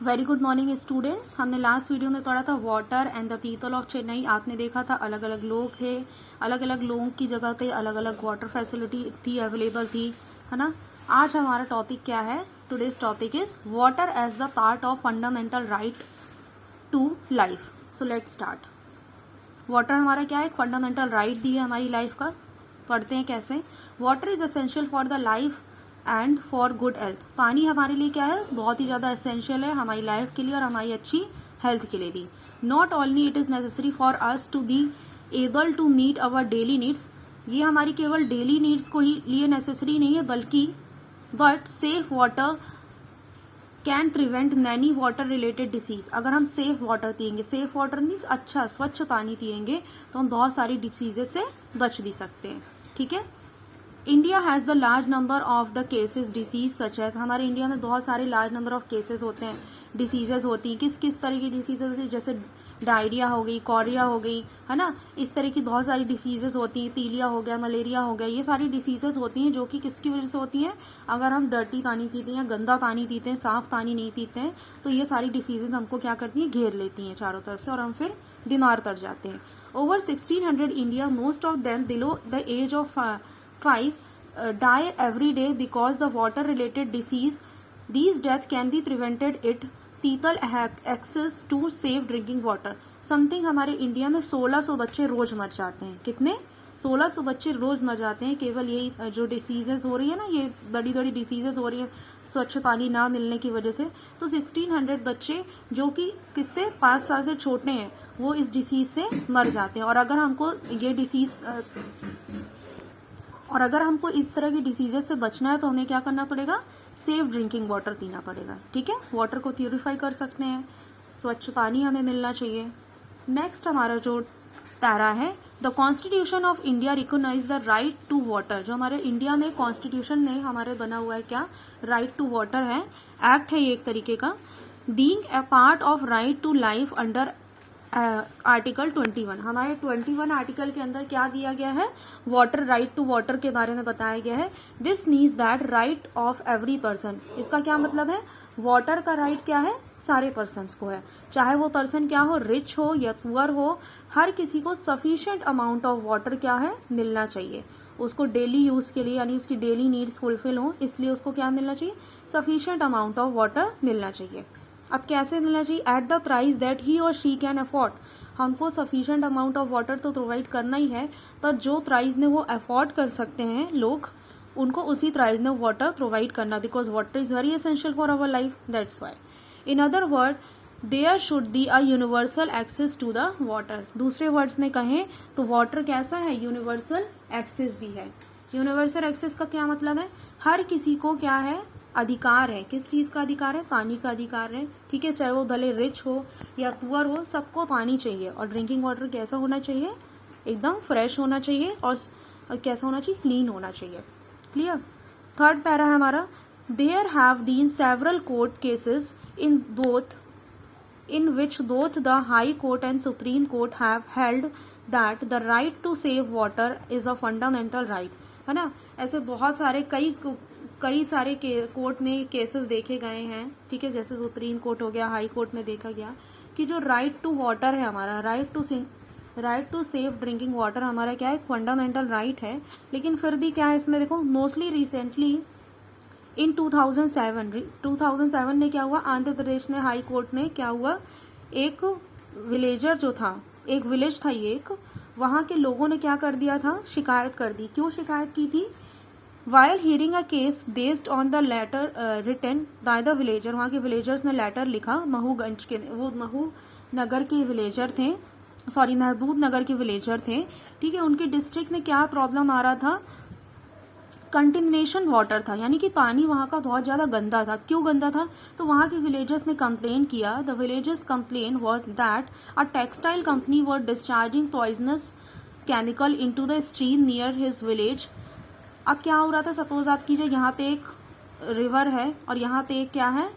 Very good morning students. हमने last video में पढ़ा था water and the people of Chennai. आपने देखा था अलग अलग लोग थे, अलग अलग लोगों की जगह पे अलग अलग वाटर फैसिलिटी थी, अवेलेबल थी, है ना। आज हमारा टॉपिक क्या है? Today's topic is water as the part of fundamental right to life. So let's start. Water हमारा क्या है? एक फंडामेंटल राइट दी है हमारी लाइफ का। पढ़ते हैं कैसे। Water is essential for the life and for good health. पानी हमारे लिए क्या है? बहुत ही ज़्यादा एसेंशियल है हमारी लाइफ के लिए और हमारी अच्छी हेल्थ के लिए भी। Not only it is necessary for us to be able to meet our daily needs. ये हमारी केवल डेली नीड्स को ही लिए नेसेसरी नहीं है, बल्कि but safe water can prevent many water related disease. अगर हम सेफ वाटर पियेंगे, सेफ वाटर मीन्स अच्छा स्वच्छ पानी पियेंगे, तो हम बहुत सारी डिसीजेस से बच भी सकते हैं। ठीक है। India has the large number of the cases disease such as. हमारे इंडिया में बहुत सारे लार्ज नंबर ऑफ केसेस होते हैं, डिसीजेज होती हैं। किस किस तरह की डिसीजेज होती है? जैसे डायरिया हो गई, कॉरिया हो गई, है ना। इस तरह की बहुत सारी डिसीजेज होती हैं। तीलिया हो गया, मलेरिया हो गया, ये सारी डिसीजेज होती हैं जो कि किसकी वजह से होती हैं? अगर हम डर्टी पानी पीते हैं, गंदा पानी पीते हैं, साफ पानी नहीं पीते हैं, तो ये सारी डिसीजेज हमको क्या करती हैं? घेर लेती हैं चारों तरफ से, और हम फिर बीमार पड़ जाते हैं। Over 1600 India, most of them below the age of 5 die every day because the water related disease. These death can be prevented it people have access to safe drinking water. Something हमारे India में 1600 बच्चे रोज मर जाते हैं। कितने? 1600 बच्चे रोज मर जाते हैं केवल यही जो डिसीजेस हो रही है ना, ये बड़ी बड़ी डिसीजेस हो रही है स्वच्छ पानी ना मिलने की वजह से। तो 1600 बच्चे जो कि किससे 5 साल से छोटे हैं, वो इस डिसीज से मर जाते हैं। और अगर हमको ये डिसीज और अगर हमको इस तरह की डिसीजेस से बचना है तो हमें क्या करना पड़ेगा? सेफ ड्रिंकिंग वाटर पीना पड़ेगा। ठीक है। वाटर को प्यूरिफाई कर सकते हैं, स्वच्छ पानी हमें मिलना चाहिए। नेक्स्ट हमारा जो पैरा है, the constitution of India recognise the right to water. जो हमारे इंडिया में कॉन्स्टिट्यूशन में हमारे बना हुआ है क्या? राइट टू वाटर है, एक्ट है ये एक तरीके का। Being a part of right to life under article 21। हमारे 21 आर्टिकल के अंदर क्या दिया गया है? वाटर, राइट टू वाटर के बारे में बताया गया है। This means that right of every person. इसका क्या मतलब है? वाटर का राइट क्या है? सारे पर्सन्स को है, चाहे वो पर्सन क्या हो, रिच हो या पुअर हो, हर किसी को सफिशिएंट अमाउंट ऑफ वाटर क्या है? मिलना चाहिए। उसको डेली यूज के लिए, यानी उसकी डेली नीड्स फुलफिल हो, इसलिए उसको क्या मिलना चाहिए? सफिशिएंट अमाउंट ऑफ वाटर मिलना चाहिए। अब कैसे मिलना चाहिए? At the price that he और शी कैन अफोर्ड। हमको सफिशिएंट अमाउंट ऑफ वाटर तो प्रोवाइड करना ही है, पर जो प्राइस में वो अफोर्ड कर सकते हैं लोग, उनको उसी प्राइस में वाटर प्रोवाइड करना, because water is very essential for our life, that's why. In other word, there should be a universal access to the water. दूसरे वर्ड्स में कहें तो वाटर कैसा है? यूनिवर्सल एक्सेस भी है। यूनिवर्सल एक्सेस का क्या मतलब है? हर किसी को क्या है? अधिकार है। किस चीज का अधिकार है? पानी का अधिकार है। ठीक है। चाहे वो भले रिच हो या पुअर हो, सबको पानी चाहिए। और ड्रिंकिंग वाटर कैसा होना चाहिए? एकदम फ्रेश होना चाहिए, और कैसा होना चाहिए? क्लीन होना चाहिए। क्लियर। थर्ड पैरा है हमारा, there have been several court cases in which both the High Court and Supreme Court have held that the right to save water is a fundamental right। है ना। ऐसे बहुत सारे कई सारे कोर्ट में केसेस देखे गए हैं। ठीक है। जैसे सुप्रीम कोर्ट हो गया, हाई कोर्ट में देखा गया कि जो राइट टू वाटर है हमारा, right to safe drinking water हमारा क्या है? फंडामेंटल राइट है। लेकिन फिर भी क्या है इसमें? देखो, मोस्टली रिसेंटली इन 2007 में क्या हुआ? आंध्र प्रदेश ने हाई कोर्ट में क्या हुआ? एक विलेजर जो था, एक विलेज था ये एक, वहां के लोगों ने क्या कर दिया था? शिकायत कर दी। क्यों शिकायत की थी? While hearing a case based on the letter written by the villager. वहां के विलेजर्स ने लेटर लिखा, महूगंज के, वो महू नगर के विलेजर थे, सॉरी महबूब नगर के विलेजर थे। ठीक है। उनके डिस्ट्रिक्ट में क्या प्रॉब्लम आ रहा था? कंटेमिनेशन वाटर था, यानी कि पानी वहां का बहुत ज्यादा गंदा था। क्यों गंदा था? तो वहां के विलेजर्स ने कंप्लेन किया। The villagers complain was that a textile company were discharging poisonous chemical into the stream near his village. अब क्या हो रहा था? सपोज आप कीजिए यहाँ पे एक रिवर है और यहाँ पे एक क्या है,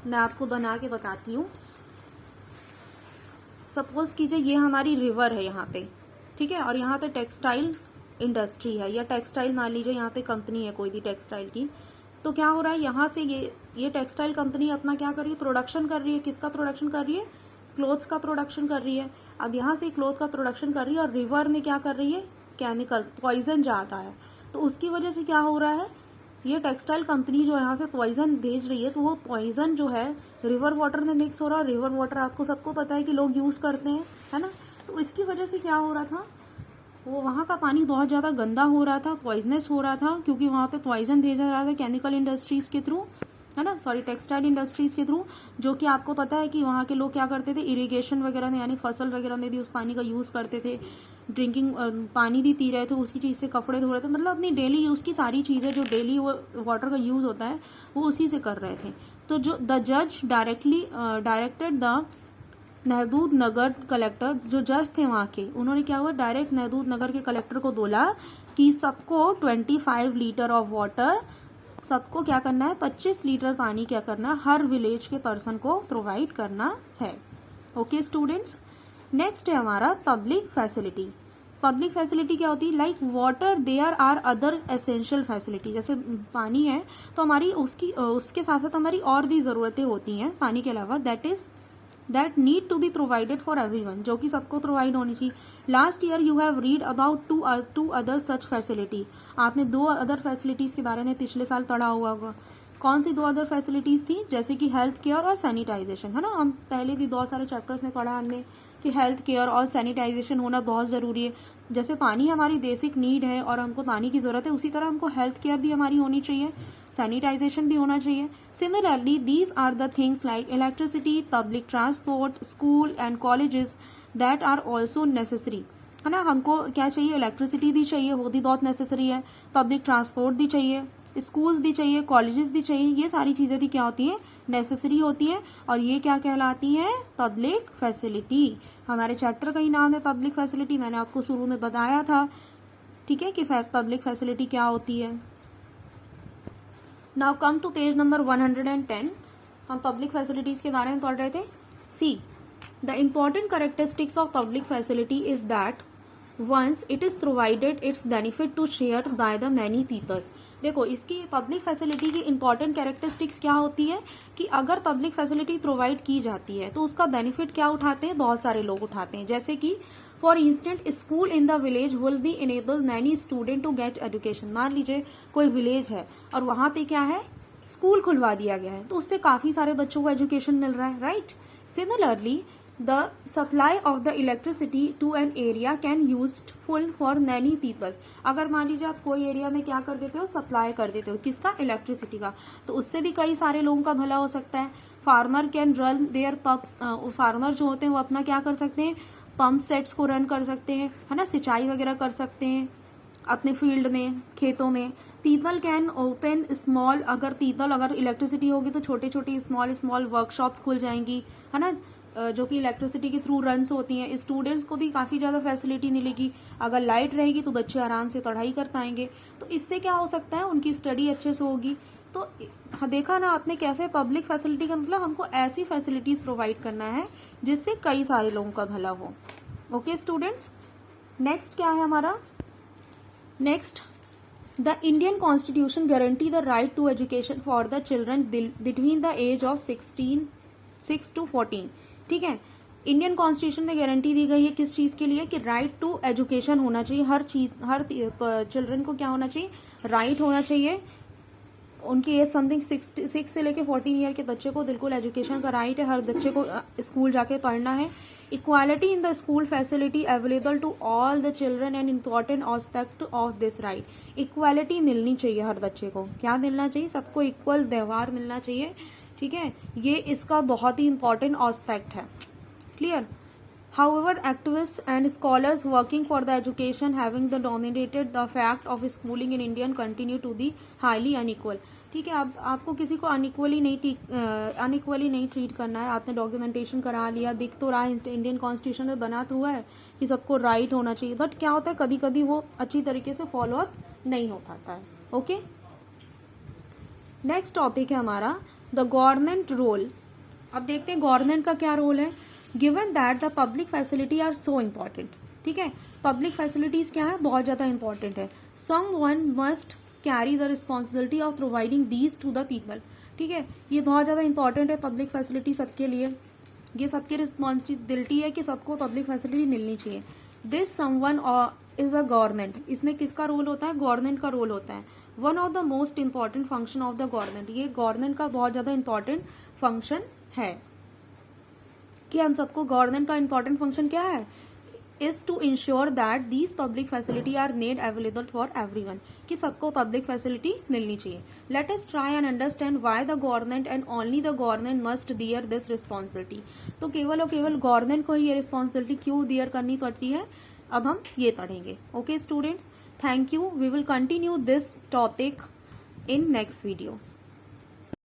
मैं आपको बना के बताती हूँ। सपोज कीजिए ये हमारी रिवर है यहाँ पे, ठीक है, और यहाँ पे टेक्सटाइल इंडस्ट्री है, या टेक्सटाइल मान लीजिए यहाँ पे कंपनी है कोई भी टेक्सटाइल की। तो क्या हो रहा है? यहाँ से ये ये टेक्सटाइल कंपनी अपना क्या कर रही है, प्रोडक्शन कर रही है, किसका प्रोडक्शन कर रही है, क्लोथ्स का प्रोडक्शन कर रही है। अब यहाँ से क्लोथ का प्रोडक्शन कर रही है और रिवर में क्या कर रही है, केमिकल पॉइजन जाता है, तो उसकी वजह से क्या हो रहा है, ये टेक्सटाइल कंपनी जो यहाँ से पॉइजन भेज रही है, तो वो पॉइजन जो है रिवर वाटर में मिक्स हो रहा है। रिवर वाटर आपको सबको पता है कि लोग यूज करते हैं, है ना, तो इसकी वजह से क्या हो रहा था, वो वहाँ का पानी बहुत ज़्यादा गंदा हो रहा था, पॉइजनस हो रहा था, क्योंकि वहाँ पे पॉइजन भेजा जा रहा था केमिकल इंडस्ट्रीज के थ्रू, है ना, सॉरी टेक्सटाइल इंडस्ट्रीज के थ्रू, जो कि आपको पता है कि वहाँ के लोग क्या करते थे, इरिगेशन वगैरह में यानी फसल वगैरह में भी उस पानी का यूज़ करते थे, ड्रिंकिंग पानी भी पी रहे थे, उसी चीज़ से कपड़े धो रहे थे, मतलब अपनी डेली यूज़ की सारी चीज़ें जो डेली वाटर का यूज़ होता है वो उसी से कर रहे थे। तो जो द जज डायरेक्टेड द महदूद नगर कलेक्टर, जो जज थे वहाँ के, उन्होंने क्या हुआ, डायरेक्ट महदूद नगर के कलेक्टर को बोला कि सबको 25 लीटर ऑफ वाटर, सबको क्या करना है, 25 लीटर पानी क्या करना है, हर विलेज के पर्सन को प्रोवाइड करना है। ओके स्टूडेंट्स, नेक्स्ट है हमारा पब्लिक फैसिलिटी। पब्लिक फैसिलिटी क्या होती है, like water there are other essential facility, जैसे पानी है तो हमारी उसके साथ साथ हमारी और भी ज़रूरतें होती हैं पानी के अलावा, that need to be provided for everyone, जो कि सबको प्रोवाइड होनी चाहिए। Last year you have read about two other such facility, आपने 2 अदर फैसिलिटीज के बारे में पिछले साल पढ़ा हुआ होगा। कौन सी 2 अदर फैसिलिटीज थी, जैसे कि हेल्थ केयर और सैनिटाइजेशन, है ना, हम पहले भी बहुत सारे चैप्टर्स में पढ़ा हमने कि हेल्थ केयर और सैनिटाइजेशन होना बहुत ज़रूरी है। जैसे पानी हमारी बेसिक नीड है और हमको पानी की ज़रूरत है, उसी तरह हमको हेल्थ केयर भी हमारी होनी चाहिए, सैनिटाइजेशन भी होना चाहिए। Similarly these are the things like electricity, public transport, school and colleges that are also necessary, है ना, हमको क्या चाहिए, इलेक्ट्रिसिटी भी चाहिए, वो भी बहुत नेसेसरी है, पब्लिक ट्रांसपोर्ट भी चाहिए, स्कूल्स भी चाहिए, कॉलेजेस भी चाहिए, ये सारी चीज़ें भी क्या होती हैं, नेसेसरी होती हैं, और ये क्या कहलाती हैं, पब्लिक फैसिलिटी। हमारे चैप्टर का ही नाम है पब्लिक फैसिलिटी, मैंने आपको शुरू में बताया था, ठीक है, कि पब्लिक फैसिलिटी क्या होती है। Now come to page number 110, हम पब्लिक फैसिलिटीज के बारे में पढ़ रहे थे। See the important characteristics of public facility is that once it is provided its benefit to share by the many peoples. देखो, इसकी पब्लिक फैसिलिटी की इंपॉर्टेंट कैरेक्टरिस्टिक्स क्या होती है कि अगर पब्लिक फैसिलिटी प्रोवाइड की जाती है तो उसका बेनिफिट क्या उठाते हैं, बहुत सारे लोग उठाते हैं। जैसे कि for instant school in the village will be enable many student to get education. मान लीजिए कोई विलेज है और वहां पे क्या है, स्कूल खुलवा दिया गया है, तो उससे काफी सारे बच्चों को एजुकेशन मिल रहा है, right. Similarly the supply of the electricity to an area can useful for many people। अगर मान लीजिए आप कोई एरिया में क्या कर देते हो, सप्लाई कर देते हो, किसका, इलेक्ट्रिसिटी का, तो उससे भी कई सारे लोगों का भला हो सकता है। Farmer can run their pumps, farmer जो होते हैं वो अपना क्या कर सकते हैं, पंप सेट्स को रन कर सकते हैं, है ना, सिंचाई वगैरह कर सकते हैं अपने फील्ड में, खेतों में। पीपल कैन ओपन स्मॉल, अगर इलेक्ट्रिसिटी होगी तो छोटी छोटी स्मॉल वर्कशॉप्स खुल जाएंगी, है ना, जो कि इलेक्ट्रिसिटी के थ्रू रन्स होती हैं। स्टूडेंट्स को भी काफ़ी ज़्यादा फैसिलिटी मिलेगी, अगर लाइट रहेगी तो बच्चे आराम से पढ़ाई कर पाएंगे, तो इससे क्या हो सकता है, उनकी स्टडी अच्छे से होगी। तो देखा ना आपने कैसे पब्लिक फैसिलिटी का मतलब हमको ऐसी फैसिलिटीज़ प्रोवाइड करना है जिससे कई सारे लोगों का भला हो। ओके स्टूडेंट्स, नेक्स्ट क्या है हमारा, next the Indian constitution guarantee the right to education for the children between the age of 6 to 14। ठीक है, इंडियन कॉन्स्टिट्यूशन में गारंटी दी गई है किस चीज के लिए, कि राइट टू एजुकेशन होना चाहिए, हर चिल्ड्रन को क्या होना चाहिए, राइट होना चाहिए। उनकी एज समथिंग 6 से लेके 14 ईयर के बच्चे को बिल्कुल एजुकेशन का राइट है, हर बच्चे को स्कूल जाके पढ़ना है। Equality in the school facility available to all the children and important aspect of this right. Equality मिलनी चाहिए हर बच्चे को, क्या मिलना चाहिए, सबको इक्वल व्यवहार मिलना चाहिए, ठीक है, ये इसका बहुत ही इंपॉर्टेंट एस्पेक्ट है, clear. However activists and scholars working for the education having the dominated the fact of schooling in Indian continue to be highly unequal. ठीक है, अब आपको किसी को अनइक्वली नहीं ट्रीट करना है, आपने डॉक्यूमेंटेशन करा लिया, दिख तो रहा है इंडियन कॉन्स्टिट्यूशन में बना तो हुआ है कि सबको राइट होना चाहिए, बट क्या होता है कभी कभी वो अच्छी तरीके से फॉलो अप नहीं हो पाता है। ओके, नेक्स्ट टॉपिक है हमारा द गवर्नमेंट रोल। अब देखते हैं गवर्नमेंट का क्या रोल है। Given that the public facility are so important, ठीक है, पब्लिक फैसिलिटीज क्या है, बहुत ज्यादा इंपॉर्टेंट है। Someone must carry the responsibility of providing these to the people. ठीक है, ये बहुत ज़्यादा इंपॉर्टेंट है पब्लिक फैसिलिटी सबके लिए, ये सबकी रिस्पॉन्सिबिलिटी है कि सबको पब्लिक फैसिलिटी मिलनी चाहिए। This someone is a government, इसमें किसका रोल होता है, गवर्नमेंट का रोल होता है। One of the most important function of the government, ये गवर्नमेंट का बहुत ज्यादा इंपॉर्टेंट फंक्शन है कि हम सबको, गवर्नमेंट का इंपॉर्टेंट फंक्शन क्या है, is to ensure that these public facility are made available for everyone, कि सबको पब्लिक फैसिलिटी मिलनी चाहिए। Let us try and understand why the government and only the government must bear this responsibility. तो केवल और केवल गवर्नमेंट को ही ये रिस्पॉन्सिबिलिटी क्यों बियर करनी पड़ती है, अब हम ये पढ़ेंगे। Okay student, thank you, we will continue this topic in next video.